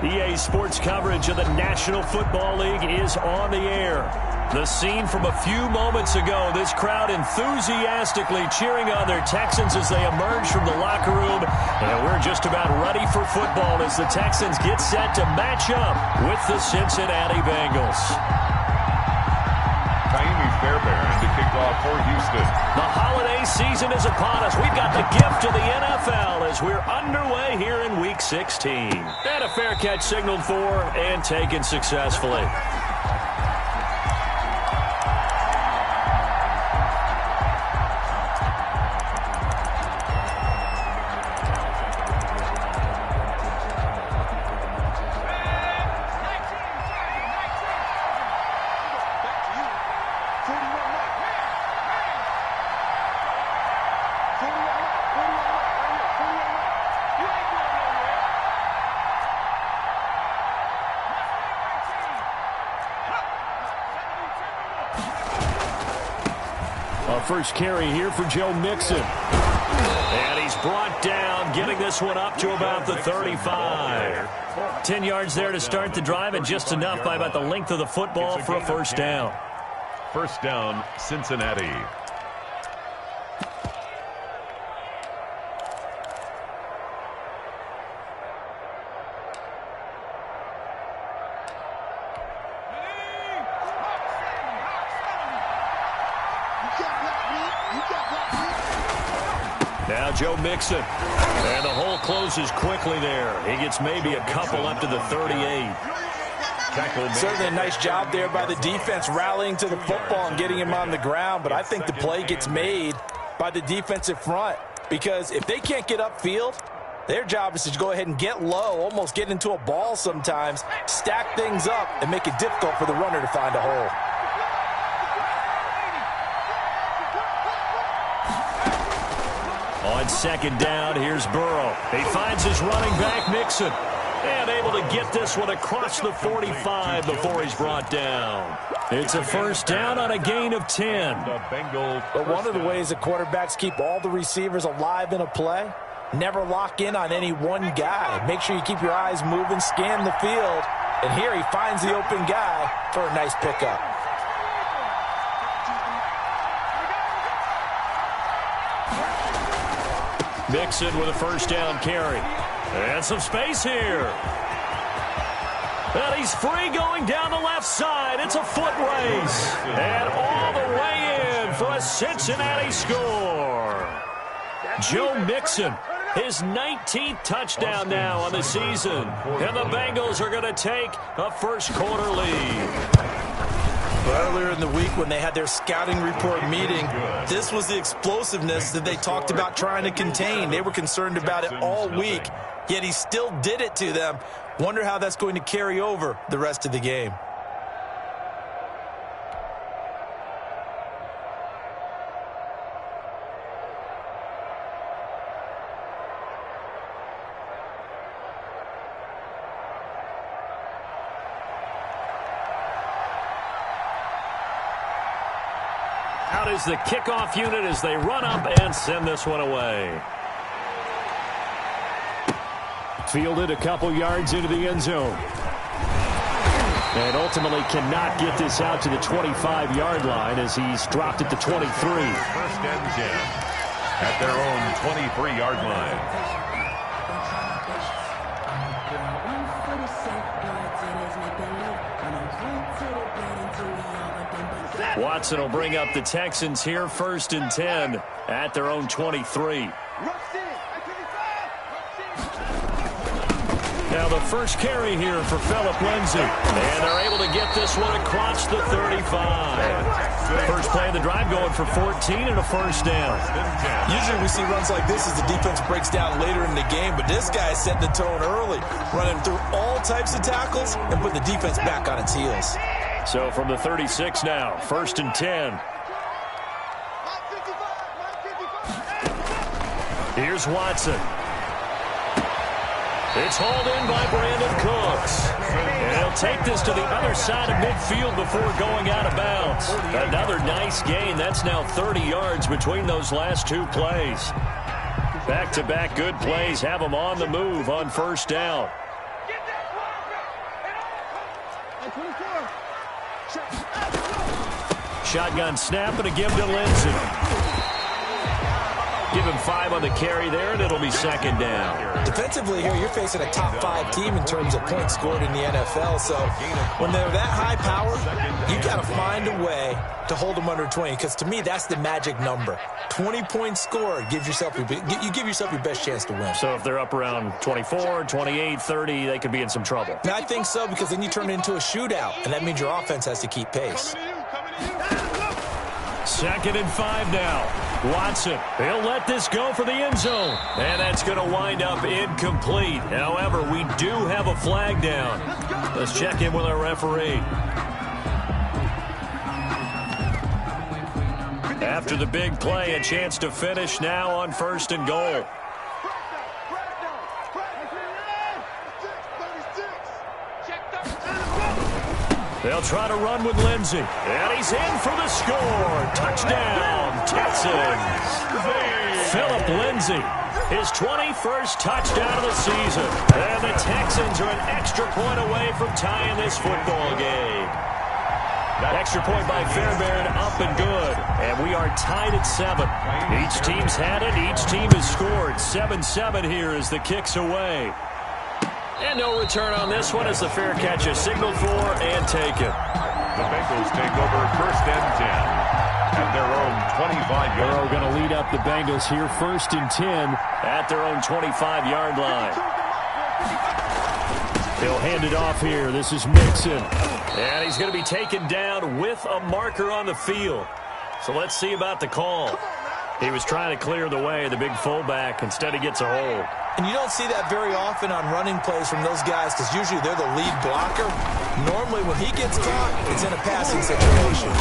EA Sports coverage of the National Football League is on the air. The scene from a few moments ago, this crowd enthusiastically cheering on their Texans as they emerge from the locker room. And we're just about ready for football as the Texans get set to match up with the Cincinnati Bengals. Fairbairn to kick off for Houston. The holiday season is upon us. We've got the gift of the NFL as we're underway here in Week 16. And a fair catch signaled for and taken successfully. First carry here for Joe Mixon. And he's brought down, getting this one up to about the 35. 10 yards there to start the drive, and just enough by about the length of the football for a first down. First down, Cincinnati. Now Joe Mixon. And the hole closes quickly there. He gets maybe a couple up to the 38. Certainly a nice job there by the defense rallying to the football and getting him on the ground. But I think the play gets made by the defensive front. Because if they can't get upfield, their job is to go ahead and get low, almost get into a ball sometimes, stack things up, and make it difficult for the runner to find a hole. On second down, here's Burrow. He finds his running back, Mixon. And able to get this one across the 45 before he's brought down. It's a first down on a gain of 10. But one of the ways that quarterbacks keep all the receivers alive in a play, never lock in on any one guy. Make sure you keep your eyes moving, scan the field. And here he finds the open guy for a nice pickup. Mixon with a first down carry. And some space here. And he's free going down the left side. It's a foot race. And all the way in for a Cincinnati score. Joe Mixon, his 19th touchdown now on the season. And the Bengals are going to take a first quarter lead. Earlier in the week when they had their scouting report meeting, this was the explosiveness that they talked about trying to contain. They were concerned about it all week, yet he still did it to them. Wonder how that's going to carry over the rest of the game. Out is the kickoff unit as they run up and send this one away. Fielded a couple yards into the end zone. And ultimately cannot get this out to the 25-yard line as he's dropped at the 23. First and 10 at their own 23-yard line. Watson will bring up the Texans here, first and 10 at their own 23. Now the first carry here for Phillip Lindsay. And they're able to get this one across the 35. First play of the drive going for 14 and a first down. Usually we see runs like this as the defense breaks down later in the game, but this guy is setting the tone early, running through all types of tackles and putting the defense back on its heels. So from the 36 now, first and 10. Here's Watson. It's hauled in by Brandon Cooks. And he'll take this to the other side of midfield before going out of bounds. Another nice gain. That's now 30 yards between those last two plays. Back-to-back good plays have them on the move on first down. Shotgun snap and a give to Lindsey. Give him 5 on the carry there, and it'll be second down. Defensively here, you're facing a top-5 team in terms of points scored in the NFL. So when they're that high power, you got to find a way to hold them under 20. Because to me, that's the magic number. 20 points scored gives yourself you give yourself your best chance to win. So if they're up around 24, 28, 30, they could be in some trouble. And I think so, because then you turn it into a shootout, and that means your offense has to keep pace. 2nd and 5 now. Watson, he'll let this go for the end zone. And that's going to wind up incomplete. However, we do have a flag down. Let's check in with our referee. After the big play, a chance to finish now on 1st and goal. They'll try to run with Lindsey. And he's in for the score. Touchdown, Texans. Philip Lindsey, his 21st touchdown of the season. And the Texans are an extra point away from tying this football game. Extra point by Fairbairn, up and good. And we are tied at 7. Each team's had it. Each team has scored. 7-7 here as the kick's away. And no return on this one as the fair catch is signaled for and taken. The Bengals take over 1st and 10 at their own 25-yard line. Burrow going to lead up the Bengals here 1st and 10 at their own 25-yard line. He'll hand it off here. This is Mixon. And he's going to be taken down with a marker on the field. So let's see about the call. He was trying to clear the way, the big fullback. Instead, he gets a hold. And you don't see that very often on running plays from those guys, because usually they're the lead blocker. Normally, when he gets caught, it's in a passing situation.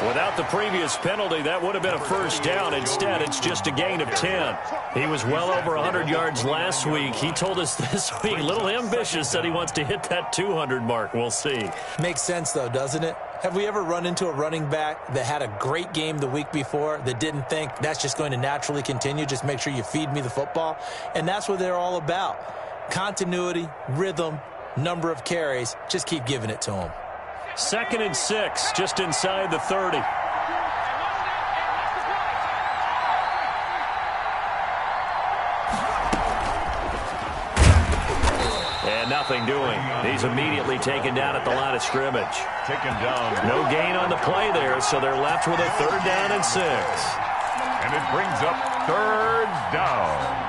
Without the previous penalty, that would have been a 1st down. Instead, it's just a gain of 10. He was well over 100 yards last week. He told us this week, a little ambitious, that he wants to hit that 200 mark. We'll see. Makes sense, though, doesn't it? Have we ever run into a running back that had a great game the week before that didn't think that's just going to naturally continue? Just make sure you feed me the football. And that's what they're all about. Continuity, rhythm, number of carries. Just keep giving it to them. 2nd and 6, just inside the 30. And nothing doing. He's immediately taken down at the line of scrimmage. Taken down. No gain on the play there, so they're left with a 3rd down and 6. And it brings up 3rd down.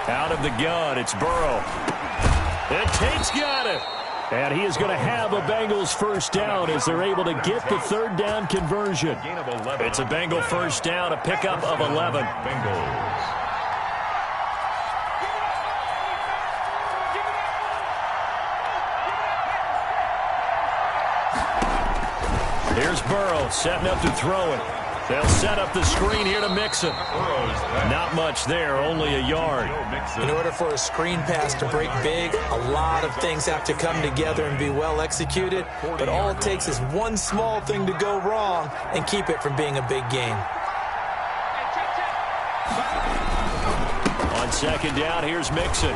Out of the gun, it's Burrow. And Tate's got it. And he is going to have a Bengals 1st down as they're able to get the 3rd down conversion. It's a Bengal 1st down, a pickup of 11. Bengals. Here's Burrow setting up to throw it. They'll set up the screen here to Mixon. Not much there, only a yard. In order for a screen pass to break big, a lot of things have to come together and be well executed. But all it takes is one small thing to go wrong and keep it from being a big game. On 2nd down, here's Mixon.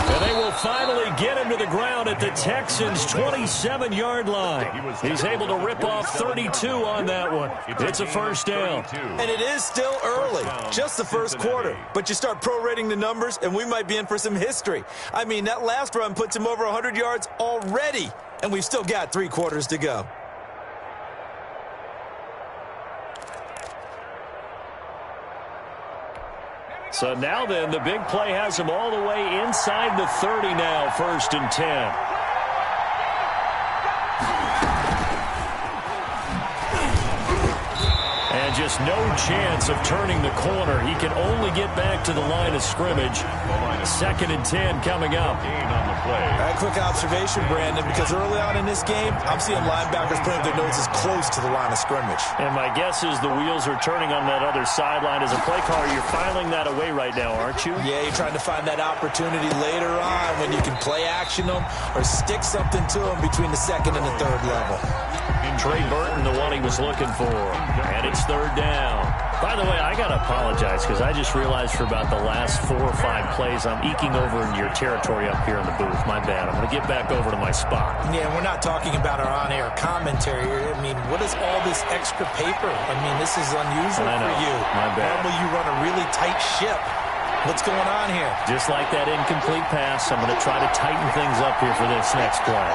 And they will finally get him to the ground at the Texans' 27-yard line. He's able to rip off 32 on that one. It's a 1st down. And it is still early, just the 1st quarter. But you start prorating the numbers, and we might be in for some history. I mean, that last run puts him over 100 yards already, and we've still got 3 quarters to go. So now then, the big play has him all the way inside the 30 now, 1st and 10. And just no chance of turning the corner. He can only get back to the line of scrimmage. 2nd and 10 coming up. A quick observation, Brandon, because early on in this game, I'm seeing linebackers putting their noses close to the line of scrimmage. And my guess is the wheels are turning on that other sideline. As a play caller, you're filing that away right now, aren't you? Yeah, you're trying to find that opportunity later on when you can play action them or stick something to them between the 2nd and the 3rd level. Trey Burton, the one he was looking for. And it's 3rd down. By the way, I got to apologize because I just realized for about the last 4 or 5 plays, I'm eking over into your territory up here in the booth. My bad. I'm going to get back over to my spot. Yeah, we're not talking about our on-air commentary here. I mean, what is all this extra paper? I mean, this is unusual for you. My bad. Normally you run a really tight ship. What's going on here? Just like that incomplete pass, I'm going to try to tighten things up here for this next play.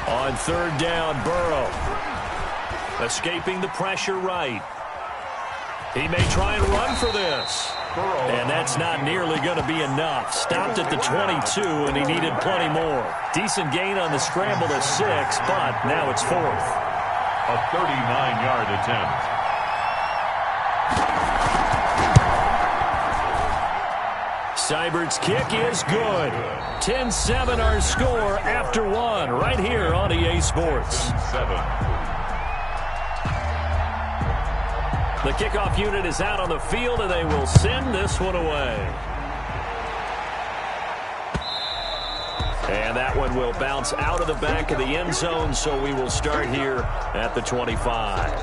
On 3rd down, Burrow. Escaping the pressure right. He may try and run for this. And that's not nearly going to be enough. Stopped at the 22, and he needed plenty more. Decent gain on the scramble to 6, but now it's 4th. A 39-yard attempt. Seibert's kick is good. 10-7 our score after 1 right here on EA Sports. The kickoff unit is out on the field, and they will send this one away. And that one will bounce out of the back of the end zone, so we will start here at the 25.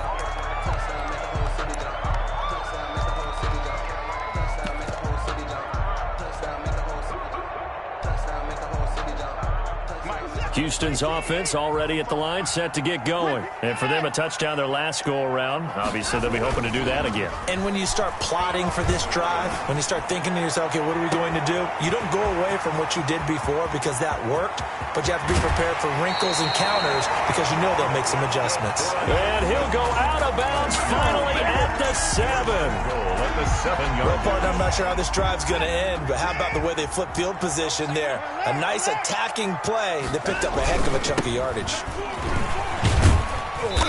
Houston's offense already at the line, set to get going. And for them, a touchdown their last go-around. Obviously, they'll be hoping to do that again. And when you start plotting for this drive, when you start thinking to yourself, okay, what are we going to do? You don't go away from what you did before because that worked, but you have to be prepared for wrinkles and counters because you know they'll make some adjustments. And he'll go out of bounds finally at the 7. At the 7-yard Well, partner, I'm not sure how this drive's going to end, but how about the way they flip field position there? A nice attacking play. They picked up a heck of a chunk of yardage.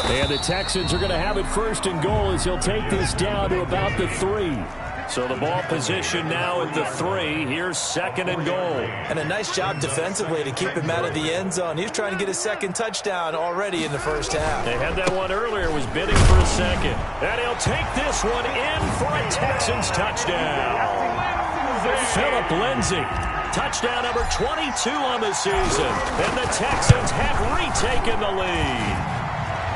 And the Texans are going to have it 1st and goal as he'll take this down to about the 3. So the ball position now at the 3. Here's 2nd and goal. And a nice job defensively to keep him out of the end zone. He's trying to get his 2nd touchdown already in the 1st half. They had that one earlier, was bidding for a 2nd. And he'll take this one in for a Texans touchdown. Philip Lindsay. Touchdown number 22 on the season. And the Texans have retaken the lead.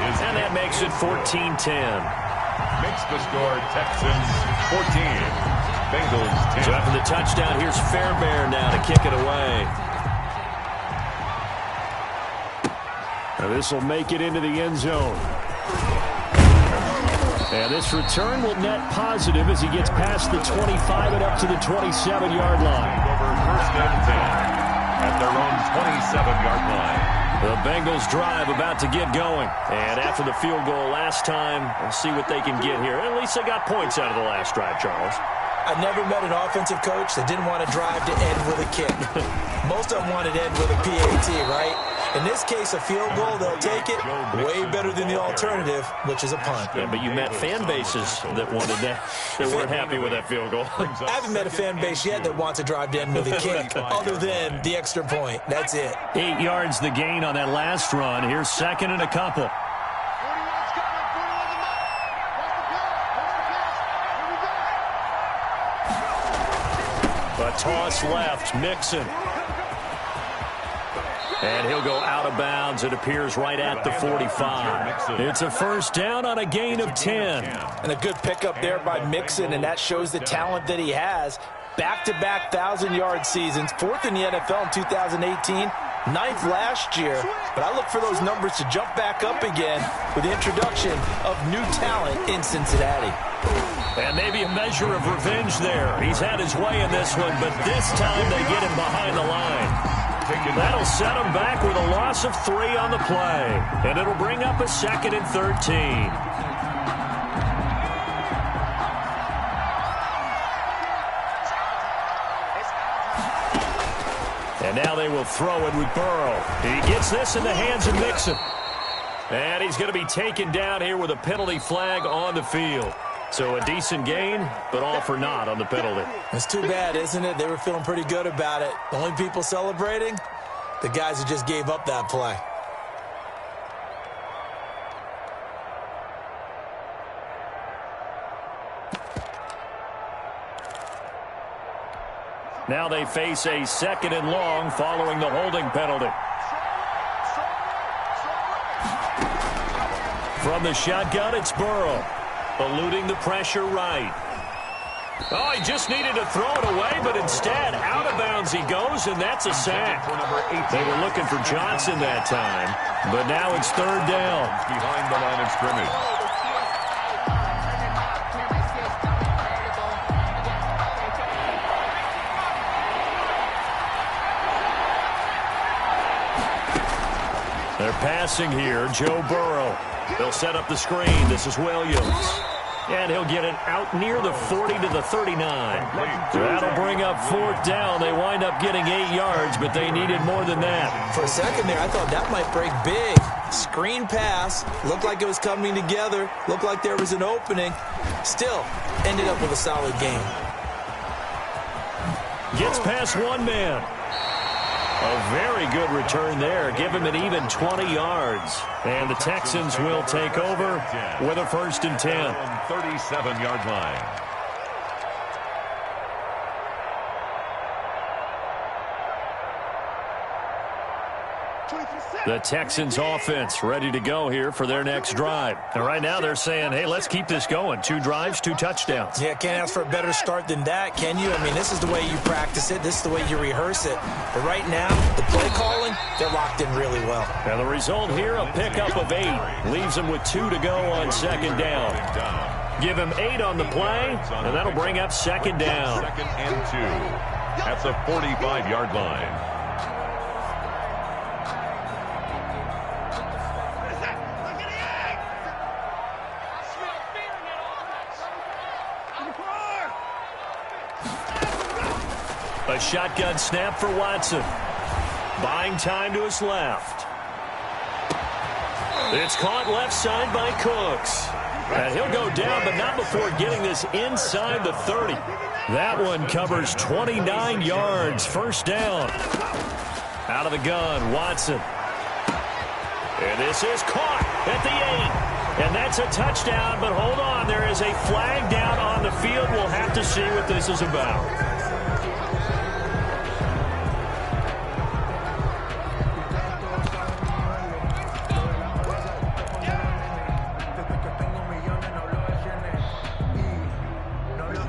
And that makes it 14-10. Makes the score Texans 14. Bengals 10. So after the touchdown, here's Fairbairn now to kick it away. Now this will make it into the end zone. And this return will net positive as he gets past the 25 and up to the 27-yard line. Over 1st and 10 at their own 27-yard line. The Bengals drive about to get going. And after the field goal last time, we'll see what they can get here. At least they got points out of the last drive, Charles. I've never met an offensive coach that didn't want to drive to end with a kick. Most of them wanted to end with a PAT, right? In this case, a field goal, they'll take it. Way better than the alternative, which is a punt. Yeah, but you met fan bases that wanted that. They weren't happy with that field goal. I haven't met a fan base yet that wants to drive to end with a kick, other than the extra point. That's it. 8 yards the gain on that last run. Here's 2nd and a couple. A toss left, Mixon. And he'll go out of bounds. It appears right at the 45. It's a 1st down on a gain of 10. And a good pickup there by Mixon, and that shows the talent that he has. Back-to-back 1,000-yard seasons, 4th in the NFL in 2018, 9th last year. But I look for those numbers to jump back up again with the introduction of new talent in Cincinnati. And maybe a measure of revenge there. He's had his way in this one, but this time they get him behind the line. That'll set him back with a loss of 3 on the play. And it'll bring up a 2nd and 13. And now they will throw it with Burrow. He gets this in the hands of Mixon. And he's going to be taken down here with a penalty flag on the field. So a decent gain, but all for naught on the penalty. It's too bad, isn't it? They were feeling pretty good about it. The only people celebrating, the guys who just gave up that play. Now they face a 2nd and long following the holding penalty. From the shotgun, it's Burrow. Eluding the pressure right. Oh, he just needed to throw it away, but instead, out of bounds he goes, and that's a sack. They were looking for Johnson that time, but now it's 3rd down. Behind the line of scrimmage. They're passing here, Joe Burrow. They'll set up the screen. This is Williams. And he'll get it out near the 40 to the 39. That'll bring up 4th down. They wind up getting 8 yards, but they needed more than that. For a second there, I thought that might break big. Screen pass. Looked like it was coming together. Looked like there was an opening. Still, ended up with a solid game. Gets past one man. A very good return there. Give him an even 20 yards. And the Texans will take over with a 1st and 10. 37-yard line. The Texans offense ready to go here for their next drive. And right now they're saying, hey, let's keep this going. 2 drives, 2 touchdowns. Yeah, can't ask for a better start than that, can you? I mean, this is the way you practice it. This is the way you rehearse it. But right now, the play calling, they're locked in really well. And the result here, a pickup of 8. Leaves them with 2 to go on 2nd down. Give him 8 on the play, and that'll bring up 2nd down. 2nd and 2 at the 45-yard line. A shotgun snap for Watson. Buying time to his left. It's caught left side by Cooks. And he'll go down, but not before getting this inside the 30. That one covers 29 yards. 1st down. Out of the gun, Watson. And this is caught at the 8. And that's a touchdown, but hold on. There is a flag down on the field. We'll have to see what this is about.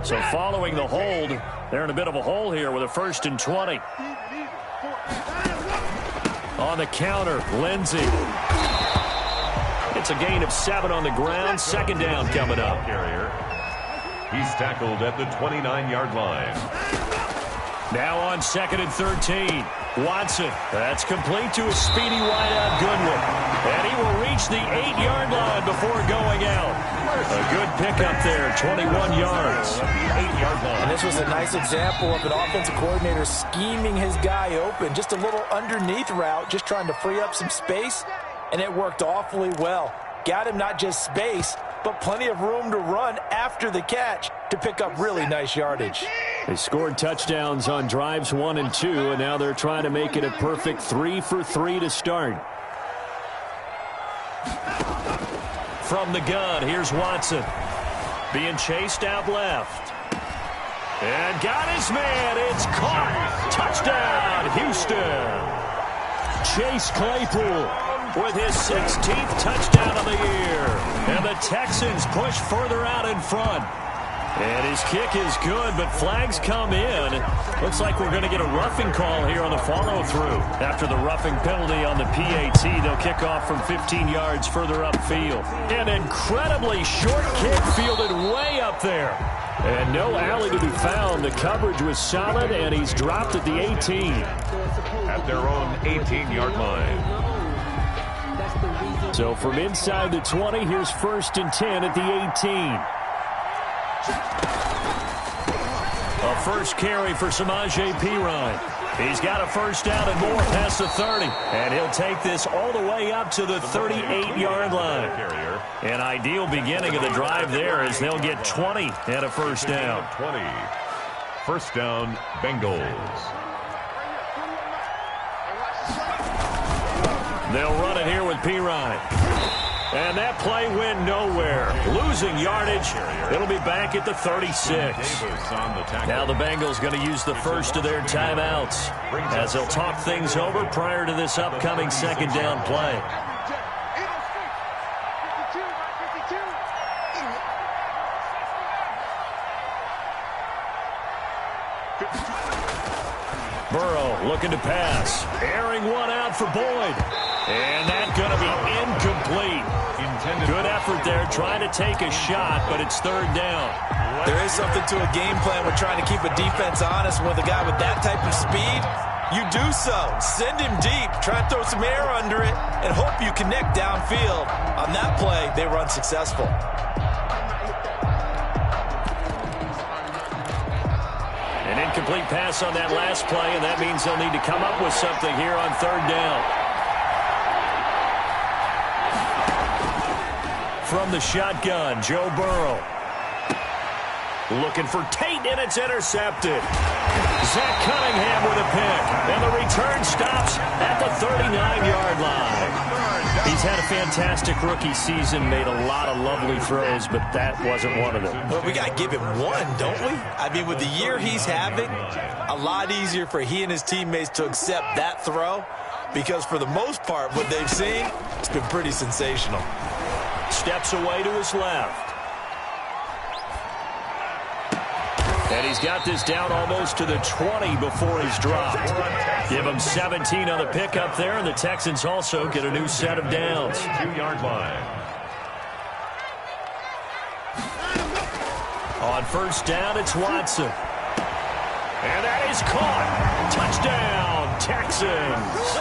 So following the hold, they're in a bit of a hole here with a 1st and 20. On the counter, Lindsey. It's a gain of 7 on the ground. 2nd down coming up. He's tackled at the 29-yard line. Now on 2nd and 13. Watson. That's complete to a speedy wideout Goodwin. And he will reach the 8-yard line before going out. A good pickup there, 21 yards. 8-yard line. And this was a nice example of an offensive coordinator scheming his guy open. Just a little underneath route, just trying to free up some space, and it worked awfully well. Got him not just space, but plenty of room to run after the catch to pick up really nice yardage. They scored touchdowns on drives 1 and 2, and now they're trying to make it a perfect 3 for 3 to start. From the gun, here's Watson. Being chased out left. And got his man. It's caught. Touchdown, Houston. Chase Claypool with his 16th touchdown of the year. And the Texans push further out in front. And his kick is good, but flags come in. Looks like we're going to get a roughing call here on the follow-through. After the roughing penalty on the PAT, they'll kick off from 15 yards further upfield. An incredibly short kick fielded way up there. And no alley to be found. The coverage was solid, and he's dropped at the 18. At their own 18-yard line. So from inside the 20, here's 1st and 10 at the 18. A first carry for Samaje Perine. He's got a first down and more past the 30. And he'll take this all the way up to the 38-yard line. An ideal beginning of the drive there as they'll get 20 and a first down. 20. First down, Bengals. They'll run it here with Pirine. And that play went nowhere. Losing yardage. It'll be back at the 36. Now the Bengals going to use the first of their timeouts as they'll talk things over prior to this upcoming second down play. Burrow looking to pass. Airing one out for Boyd. And that's going to be incomplete. Good effort there trying to take a shot, but it's third down. There is something to a game plan with trying to keep a defense honest. With a guy with that type of speed, you do so. Send him deep. Try and throw some air under it and hope you connect downfield. On that play, they were unsuccessful. An incomplete pass on that last play, and that means they'll need to come up with something here on third down. From the shotgun, Joe Burrow. Looking for Tate, and it's intercepted. Zach Cunningham with a pick, and the return stops at the 39-yard line. He's had a fantastic rookie season, made a lot of lovely throws, but that wasn't one of them. Well, we got to give him one, don't we? I mean, with the year he's having, a lot easier for he and his teammates to accept that throw because for the most part, what they've seen, it's been pretty sensational. Steps away to his left. And he's got this down almost to the 20 before he's dropped. Give him 17 on the pickup there, and the Texans also get a new set of downs. 2-yard line. On first down, it's Watson. And that is caught. Touchdown, Texans.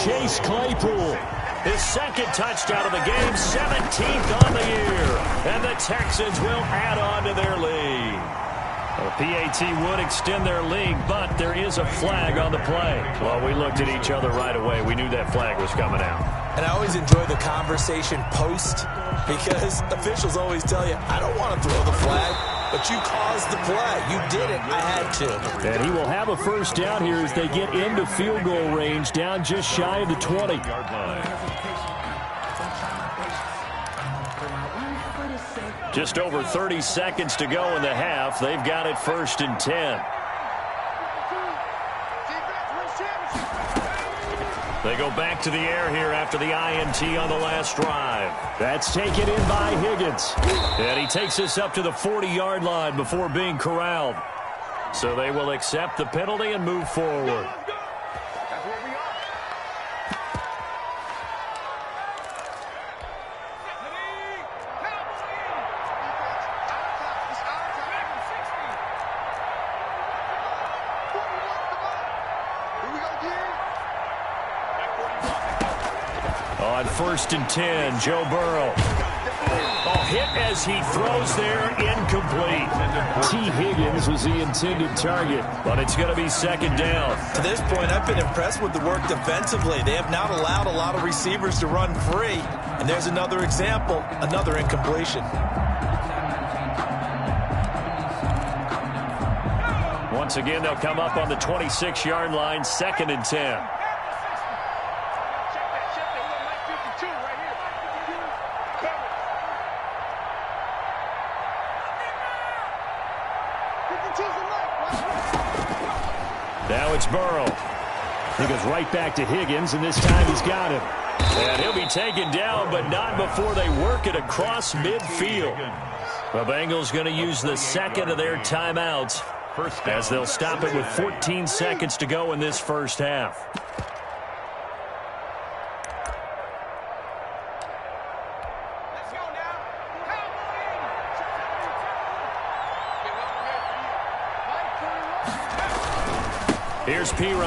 Chase Claypool. His second touchdown of the game, 17th on the year. And the Texans will add on to their lead. The PAT would extend their lead, but there is a flag on the play. Well, we looked at each other right away. We knew that flag was coming out. And I always enjoy the conversation post because officials always tell you, I don't want to throw the flag, but you caused the play. You did it. I had to. And he will have a first down here as they get into field goal range, down just shy of the 20. Just over 30 seconds to go in the half. They've got it first and 10. They go back to the air here after the INT on the last drive. That's taken in by Higgins. And he takes this up to the 40-yard line before being corralled. So they will accept the penalty and move forward. On first and 10, Joe Burrow. Hit as he throws there, incomplete. T. Higgins was the intended target, but it's going to be second down. To this point, I've been impressed with the work defensively. They have not allowed a lot of receivers to run free. And there's another example, another incompletion. Once again, they'll come up on the 26-yard line, second and 10. Now it's Burrow. He goes right back to Higgins, and this time he's got him. And he'll be taken down, but not before they work it across midfield. The Bengals going to use the second of their timeouts as they'll stop it with 14 seconds to go in this first half. Here's Pirine.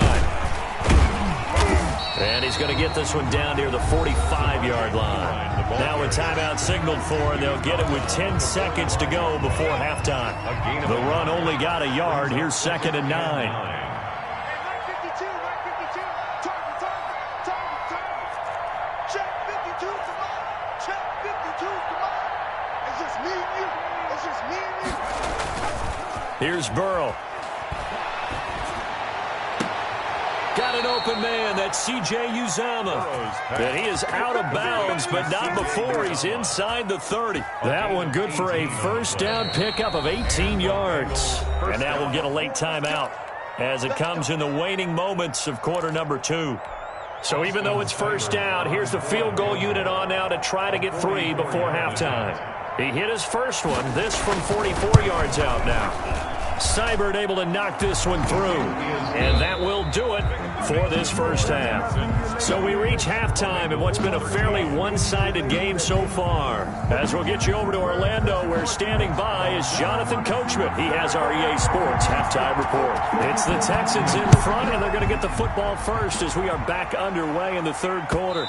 And he's going to get this one down near the 45-yard line. Now a timeout signaled for, and they'll get it with 10 seconds to go before halftime. The run only got a yard. Here's second and 9. Here's Burrow. Got an open man. That's C.J. Uzomah. And he is out of bounds, but not before he's inside the 30. That one good for a first down pickup of 18 yards. And now we'll get a late timeout as it comes in the waning moments of quarter number 2. So even though it's first down, here's the field goal unit on now to try to get 3 before halftime. He hit his first one, this from 44 yards out now. Seibert able to knock this one through. And that will do it for this first half. So we reach halftime in what's been a fairly one-sided game so far. As we'll get you over to Orlando, where standing by is Jonathan Coachman. He has our EA Sports halftime report. It's the Texans in front, and they're going to get the football first as we are back underway in the third quarter.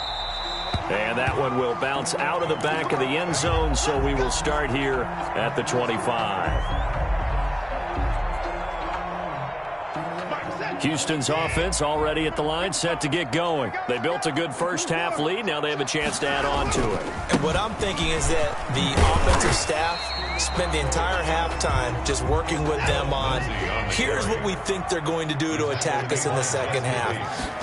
And that one will bounce out of the back of the end zone, so we will start here at the 25. Houston's offense already at the line, set to get going. They built a good first half lead. Now they have a chance to add on to it. And what I'm thinking is that the offensive staff spent the entire halftime just working with them on, here's what we think they're going to do to attack us in the second half.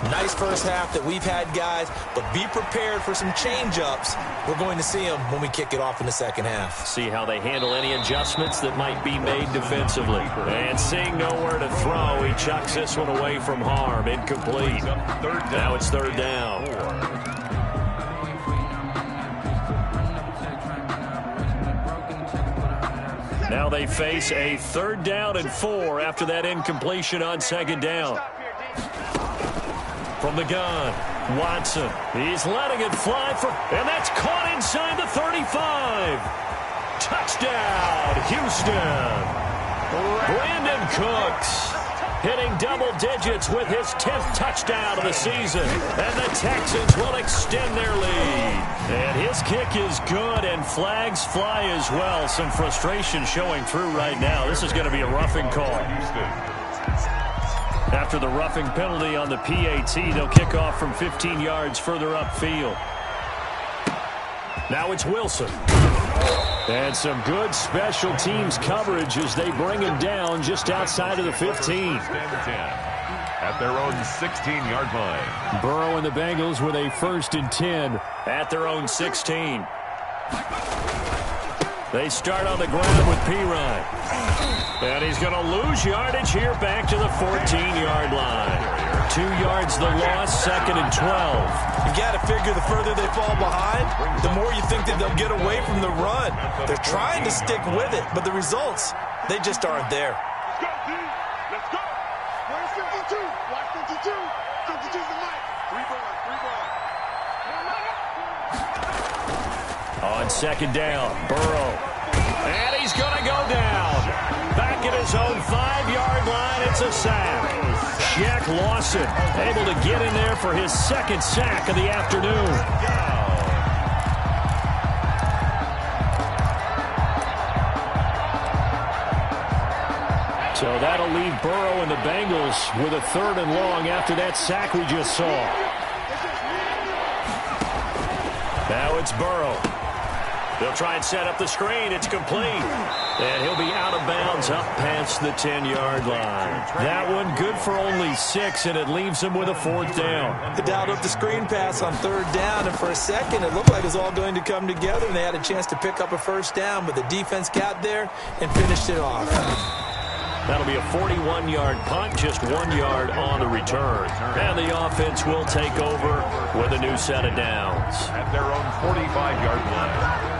Nice first half that we've had, guys, but be prepared for some change-ups. We're going to see them when we kick it off in the second half. See how they handle any adjustments that might be made defensively. And seeing nowhere to throw, he chucks this one away from harm. Incomplete. Now it's third down. Now they face a 3rd down and 4 after that incompletion on 2nd down. From the gun, Watson. He's letting it fly, and that's caught inside the 35. Touchdown, Houston. Brandon Cooks hitting double digits with his 10th touchdown of the season. And the Texans will extend their lead. And his kick is good, and flags fly as well. Some frustration showing through right now. This is going to be a roughing call. After the roughing penalty on the PAT, they'll kick off from 15 yards further upfield. Now it's Wilson. And some good special teams coverage as they bring him down just outside of the 15. At their own 16-yard line. Burrow and the Bengals with a 1st and 10 at their own 16. They start on the ground with Pirine. And he's going to lose yardage here back to the 14-yard line. 2 yards the loss, 2nd and 12. You got to figure the further they fall behind, the more you think that they'll get away from the run. They're trying to stick with it, but the results, they just aren't there. Let's go, D. Let's go. Where's 52? Watch 52. 52's the night. 3 ball. On 2nd down, Burrow. And he's going to go down. Back at his own 5-yard line, it's a sack. Shaq Lawson able to get in there for his 2nd sack of the afternoon. So that'll leave Burrow and the Bengals with a 3rd and long after that sack we just saw. Now it's Burrow. They'll try and set up the screen. It's complete. And he'll be out of bounds up past the 10-yard line. That one good for only 6, and it leaves him with a 4th down. They dialed up the screen pass on 3rd down, and for a second it looked like it was all going to come together, and they had a chance to pick up a 1st down, but the defense got there and finished it off. That'll be a 41-yard punt, just 1 yard on the return. And the offense will take over with a new set of downs. At their own 45-yard line.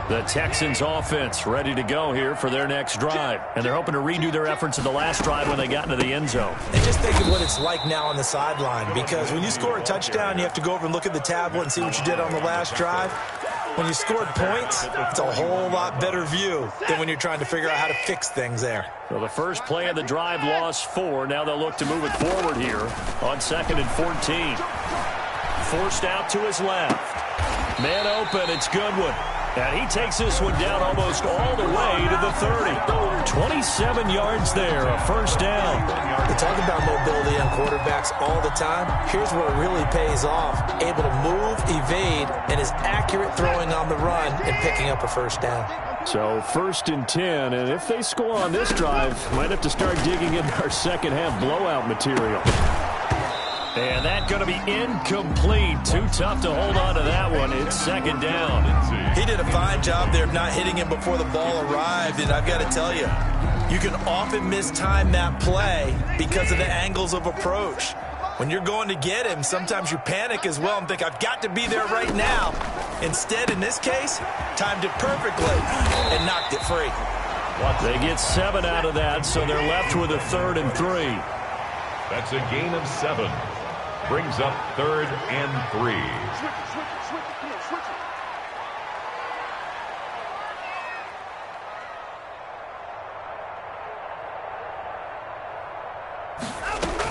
The Texans offense ready to go here for their next drive. And they're hoping to redo their efforts in the last drive when they got into the end zone. And just think of what it's like now on the sideline, because when you score a touchdown, you have to go over and look at the tablet and see what you did on the last drive. When you scored points, it's a whole lot better view than when you're trying to figure out how to fix things there. So the first play of the drive lost 4. Now they'll look to move it forward here on 2nd and 14. Forced out to his left. Man open, it's Goodwin. And he takes this one down almost all the way to the 30. 27 yards there, a first down. They talk about mobility on quarterbacks all the time. Here's where it really pays off. Able to move, evade, and is accurate throwing on the run and picking up a first down. So 1st and 10, and if they score on this drive, might have to start digging into our second half blowout material. And that's going to be incomplete. Too tough to hold on to that one. It's 2nd down. He did a fine job there of not hitting him before the ball arrived, and I've got to tell you, you can often mistime that play because of the angles of approach. When you're going to get him, sometimes you panic as well and think, I've got to be there right now. Instead, in this case, timed it perfectly and knocked it free. They get 7 out of that, so they're left with a 3rd and 3. That's a gain of 7. Brings up 3rd and 3. Switch it, come on, switch it.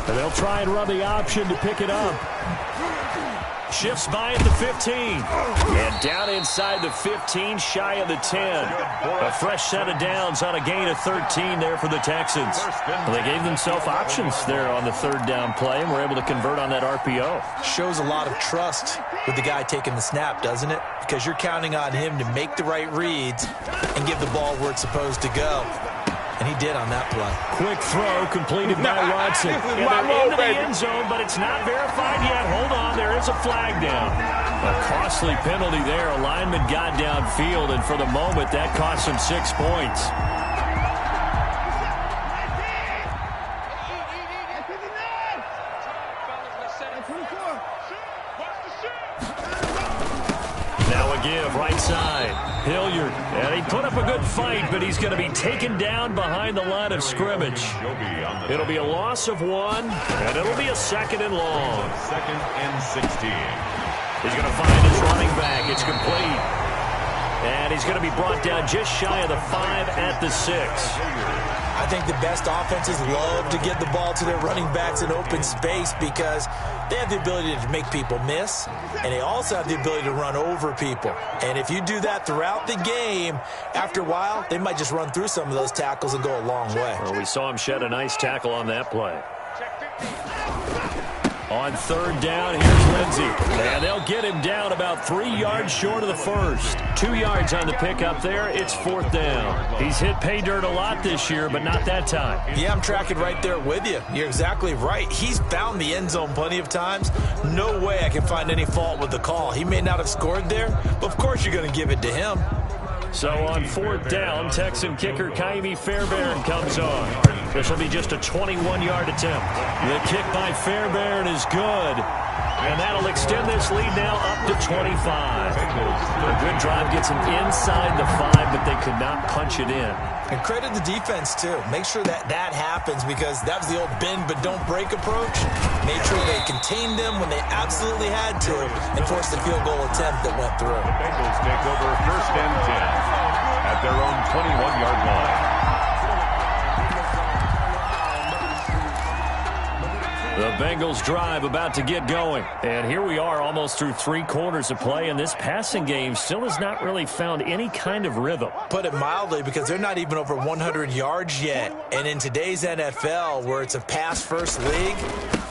And they'll try and run the option to pick it up. Shifts by at the 15. And down inside the 15, shy of the 10. A fresh set of downs on a gain of 13 there for the Texans. Well, they gave themselves options there on the 3rd down play and were able to convert on that RPO. Shows a lot of trust with the guy taking the snap, doesn't it? Because you're counting on him to make the right reads and give the ball where it's supposed to go. And he did on that play. Quick throw completed by Watson. And they're into the end zone, but it's not verified yet. Hold on, there is a flag down. A costly penalty there. A lineman got downfield, and for the moment, that cost him 6 points. Now a give, right side. Hilliard, and he put up a good fight, but he's going to be taken down behind the line of scrimmage. It'll be a loss of 1, and it'll be a 2nd and long. 2nd and 16. He's going to find his running back. It's complete. And he's going to be brought down just shy of the 5 at the 6. I think the best offenses love to get the ball to their running backs in open space because they have the ability to make people miss, and they also have the ability to run over people. And if you do that throughout the game, after a while, they might just run through some of those tackles and go a long way. Well, we saw him shed a nice tackle on that play. On 3rd down, here's Lindsey. And they'll get him down about 3 yards short of the 1st. 2 yards on the pickup there. It's 4th down. He's hit pay dirt a lot this year, but not that time. Yeah, I'm tracking right there with you. You're exactly right. He's found the end zone plenty of times. No way I can find any fault with the call. He may not have scored there, but of course you're going to give it to him. So on 4th down, Texan kicker Kaimi Fairbairn comes on. This will be just a 21-yard attempt. The kick by Fairbairn is good. And that'll extend this lead now up to 25. A good drive gets them inside the 5, but they could not punch it in. And credit the defense, too. Make sure that happens because that was the old bend but don't break approach. Made sure they contained them when they absolutely had to and forced the field goal attempt that went through. The Bengals take over 1st and 10 at their own 21-yard line. The Bengals drive about to get going. And here we are almost through 3 quarters of play, and this passing game still has not really found any kind of rhythm. Put it mildly, because they're not even over 100 yards yet. And in today's NFL, where it's a pass-first league,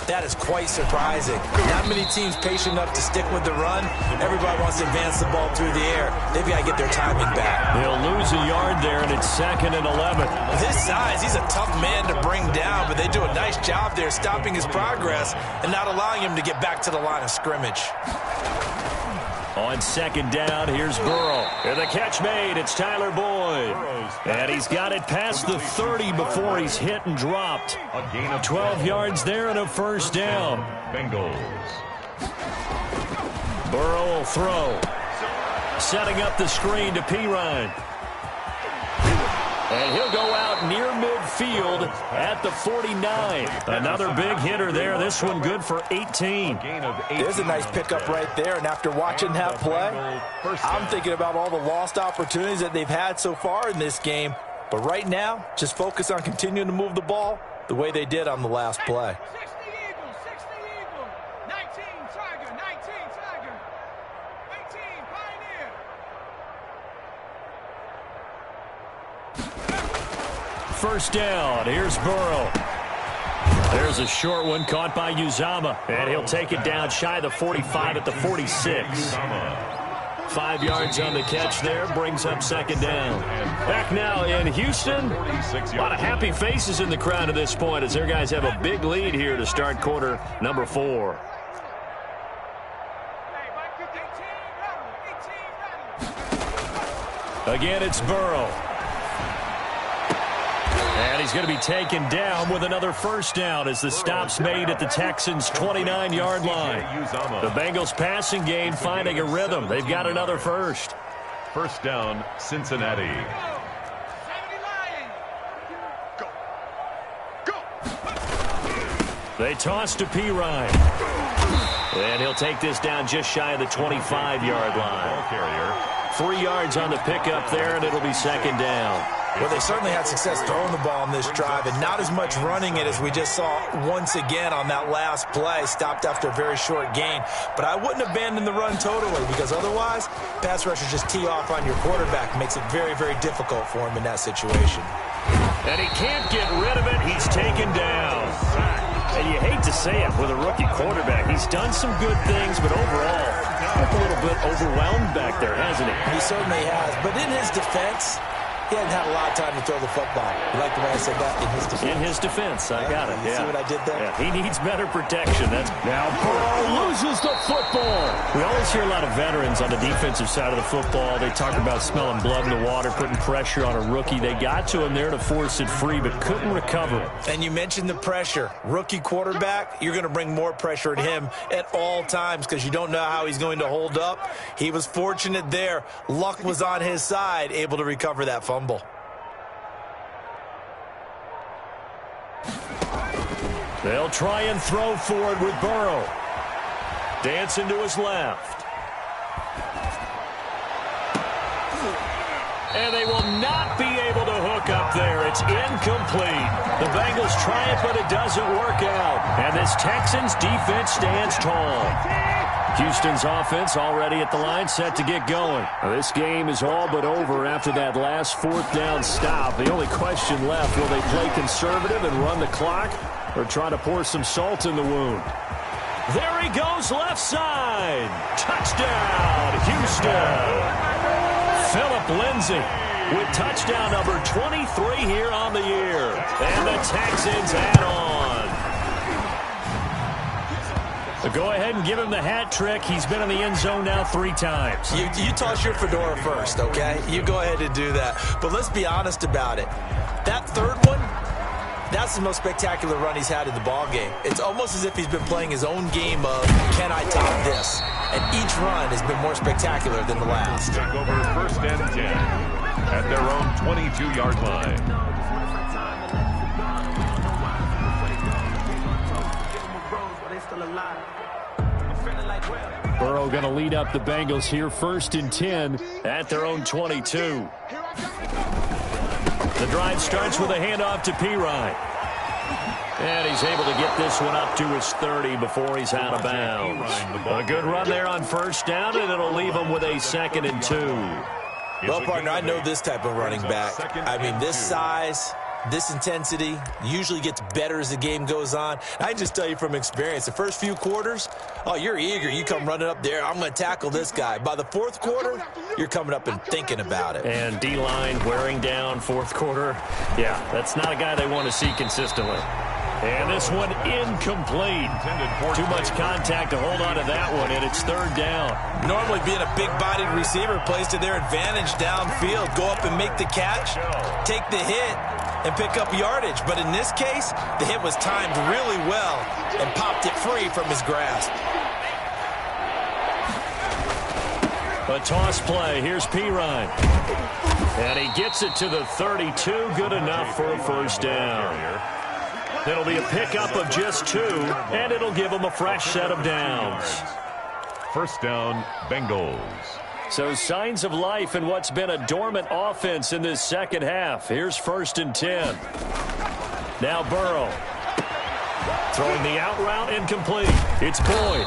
that is quite surprising. Not many teams patient enough to stick with the run. Everybody wants to advance the ball through the air. They've got to get their timing back. They'll lose a yard there, and it's 2nd and 11. With his size, he's a tough man to bring down, but they do a nice job there stopping his progress and not allowing him to get back to the line of scrimmage. On 2nd down, here's Burrow. And the catch made. It's Tyler Boyd. And he's got it past the 30 before he's hit and dropped. 12 yards there and a 1st down. Bengals. Burrow will throw. Setting up the screen to Pirine. And he'll go out near midfield at the 49. Another big hitter there. This one good for 18. There's a nice pickup right there. And after watching that play, I'm thinking about all the lost opportunities that they've had so far in this game. But right now, just focus on continuing to move the ball the way they did on the last play. 60 Eagle, 19 Tiger, 19 Tiger, 18 Pioneer. first down. Here's Burrow. There's a short one caught by Uzama, and he'll take it down shy of the 45 at the 46. 5 yards on the catch there, brings up second down. Back now in Houston. A lot of happy faces in the crowd at this point as their guys have a big lead here to start quarter number 4. Again, it's Burrow. And he's going to be taken down with another first down as the stop's made at the Texans' 29-yard line. The Bengals passing game finding a rhythm. They've got another first. First down, Cincinnati. They toss to Pirine. And he'll take this down just shy of the 25-yard line. 3 yards on the pickup there, and it'll be second down. Well, they certainly had success throwing the ball on this drive and not as much running it as we just saw once again on that last play. Stopped after a very short gain. But I wouldn't abandon the run totally because otherwise, pass rushers just tee off on your quarterback. Makes it very, very difficult for him in that situation. And he can't get rid of it. He's taken down. And you hate to say it with a rookie quarterback. He's done some good things, but overall, a little bit overwhelmed back there, hasn't he? He certainly has. But in his defense, he hasn't had a lot of time to throw the football. You like the way I said that? In his defense. In his defense. I got it. You see what I did there? Yeah, he needs better protection. That's now Burrow loses the football. We always hear a lot of veterans on the defensive side of the football. They talk about smelling blood in the water, putting pressure on a rookie. They got to him there to force it free, but couldn't recover. And you mentioned the pressure. Rookie quarterback, you're going to bring more pressure at him at all times because you don't know how he's going to hold up. He was fortunate there. Luck was on his side, able to recover that fumble. They'll try and throw forward with Burrow. Dancing to his left. And they will not be able to hook up there. It's incomplete. The Bengals try it, but it doesn't work out. And this Texans defense stands tall. Houston's offense already at the line, set to get going. Now, this game is all but over after that last fourth down stop. The only question left, will they play conservative and run the clock or try to pour some salt in the wound? There he goes, left side. Touchdown, Houston. Phillip Lindsay with touchdown number 23 here on the year. And the Texans add on. So go ahead and give him the hat trick. He's been in the end zone now 3 times. You toss your fedora first, okay? You go ahead and do that. But let's be honest about it. That third one, that's the most spectacular run he's had in the ball game. It's almost as if he's been playing his own game of, can I top this? And each run has been more spectacular than the last. Take over first and 10 at their own 22-yard line. Burrow going to lead up the Bengals here first and 10 at their own 22. The drive starts with a handoff to Pirine. And he's able to get this one up to his 30 before he's out of bounds. A good run there on first down, and it'll leave him with a 2nd and 2. Well, partner, I know this type of running back. I mean, this size, this intensity usually gets better as the game goes on. I just tell you from experience, the first few quarters, oh, you're eager. You come running up there, I'm going to tackle this guy. By the fourth quarter, you're coming up and thinking about it. And D-line wearing down fourth quarter. Yeah, that's not a guy they want to see consistently. And this one incomplete. Too much contact to hold on to that one, and it's 3rd down. Normally being a big-bodied receiver plays to their advantage downfield. Go up and make the catch, take the hit, and pick up yardage. But in this case, the hit was timed really well and popped it free from his grasp. A toss play. Here's Pirine. And he gets it to the 32. Good enough for a first down. It'll be a pickup of just 2, and it'll give them a fresh set of downs. First down, Bengals. So signs of life in what's been a dormant offense in this second half. Here's 1st and 10. Now Burrow. Throwing the out route incomplete. It's Boyd.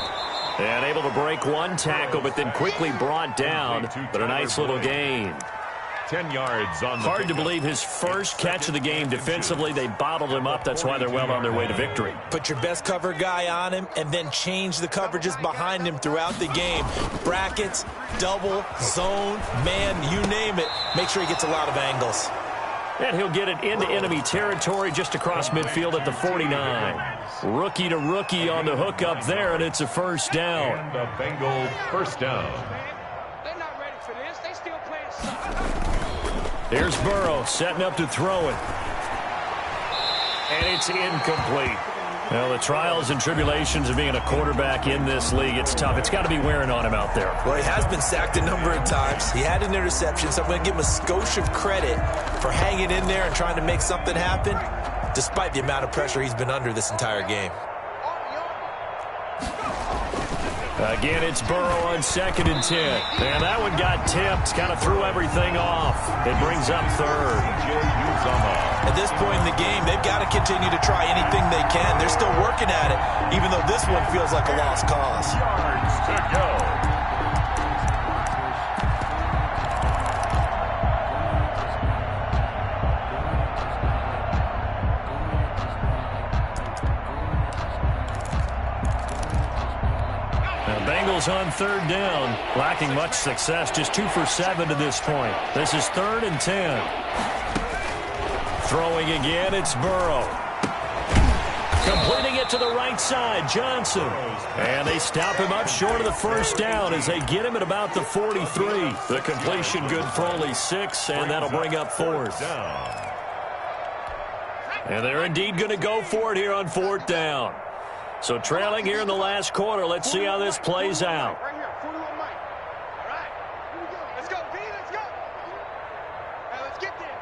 And able to break one tackle, but then quickly brought down. But a nice little gain. 10 yards on the Hard to believe his first catch of the game defensively. They bottled him up. That's why they're well on their way to victory. Put your best cover guy on him and then change the coverages behind him throughout the game. Brackets, double, zone, man, you name it. Make sure he gets a lot of angles. And he'll get it into enemy territory just across midfield at the 49. Rookie to rookie on the hook up there, and it's a first down. And the Bengals first down. They're not ready for this. They still playing soccer. Here's Burrow setting up to throw it. And it's incomplete. Well, the trials and tribulations of being a quarterback in this league, it's tough. It's got to be wearing on him out there. Well, he has been sacked a number of times. He had an interception, so I'm going to give him a skosh of credit for hanging in there and trying to make something happen, despite the amount of pressure he's been under this entire game. Again, it's Burrow on 2nd and 10. And that one got tipped, kind of threw everything off. It brings up third. At this point in the game, they've got to continue to try anything they can. They're still working at it, even though this one feels like a lost cause. Yards to go. Bengals on 3rd down, lacking much success, just 2 for 7 to this point. This is 3rd and 10. Throwing again, it's Burrow. Completing it to the right side, Johnson. And they stop him up short of the first down as they get him at about the 43. The completion good for only 6, and that'll bring up 4th. And they're indeed going to go for it here on 4th down. So trailing here in the last quarter. Let's see how this plays out. Right here, 41 Mike. All right, here we go. Let's go, B, let's go. All right, let's get this.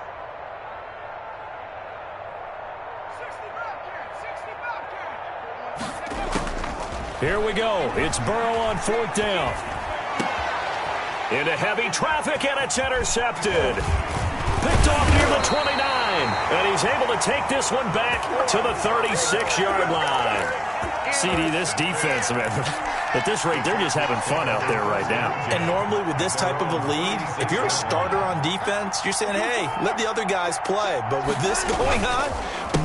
60 Bobcat. Here we go. It's Burrow on 4th down. Into heavy traffic, and it's intercepted. Picked off near the 29. And he's able to take this one back to the 36-yard line. CD, this defense, man, at this rate, they're just having fun out there right now. And normally with this type of a lead, if you're a starter on defense, you're saying, hey, let the other guys play. But with this going on,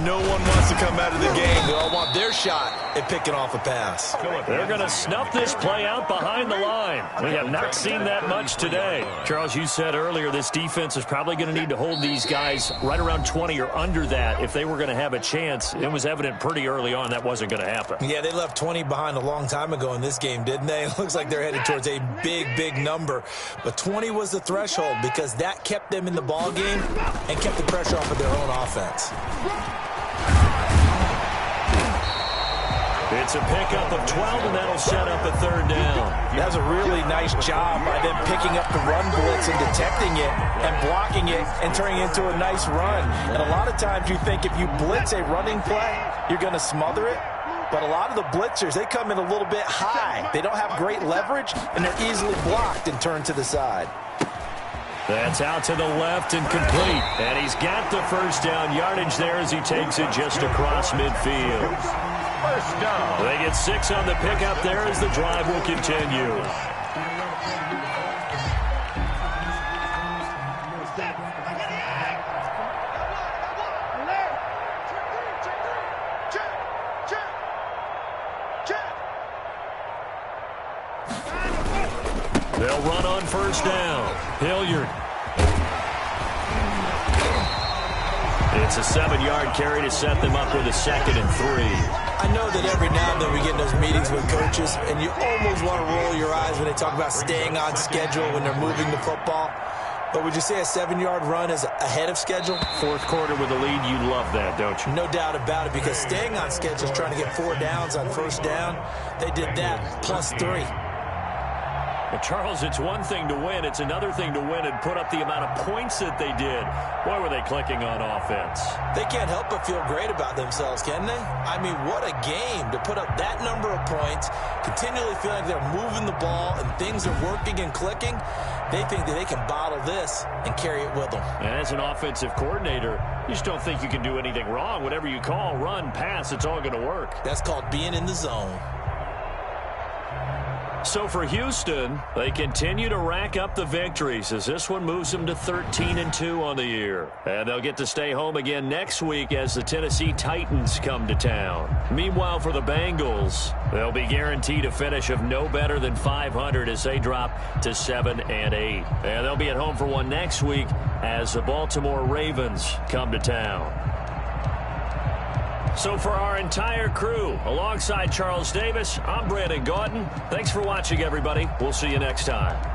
no one wants to come out of the game. They all want their shot at picking off a pass. They're going to snuff this play out behind the line. We have not seen that much today. Charles, you said earlier this defense is probably going to need to hold these guys right around 20 or under that if they were going to have a chance. It was evident pretty early on that wasn't going to happen. Yeah, they left 20 behind a long time ago in this game, didn't they? It looks like they're headed towards a big, big number. But 20 was the threshold because that kept them in the ball game and kept the pressure off of their own offense. It's a pickup of 12, and that'll set up a 3rd down. That was a really nice job by them picking up the run blitz and detecting it and blocking it and turning it into a nice run. And a lot of times you think if you blitz a running play, you're going to smother it. But a lot of the blitzers, they come in a little bit high. They don't have great leverage, and they're easily blocked and turned to the side. That's out to the left and complete. And he's got the first down yardage there as he takes it just across midfield. First down. They get 6 on the pickup there as the drive will continue. They'll run on first down. Hilliard. It's a 7-yard carry to set them up with a 2nd and 3. I know that every now and then we get in those meetings with coaches, and you almost want to roll your eyes when they talk about staying on schedule when they're moving the football. But would you say a 7-yard run is ahead of schedule? 4th quarter with a lead, you love that, don't you? No doubt about it, because staying on schedule is trying to get 4 downs on first down. They did that, plus 3. Well, Charles, it's one thing to win. It's another thing to win and put up the amount of points that they did. Boy, were they clicking on offense. They can't help but feel great about themselves, can they? I mean, what a game to put up that number of points, continually feeling like they're moving the ball and things are working and clicking. They think that they can bottle this and carry it with them. And as an offensive coordinator, you just don't think you can do anything wrong. Whatever you call, run, pass, it's all going to work. That's called being in the zone. So for Houston, they continue to rack up the victories as this one moves them to 13-2 on the year. And they'll get to stay home again next week as the Tennessee Titans come to town. Meanwhile, for the Bengals, they'll be guaranteed a finish of no better than 500 as they drop to 7-8. And they'll be at home for one next week as the Baltimore Ravens come to town. So for our entire crew, alongside Charles Davis, I'm Brandon Gaudin. Thanks for watching, everybody. We'll see you next time.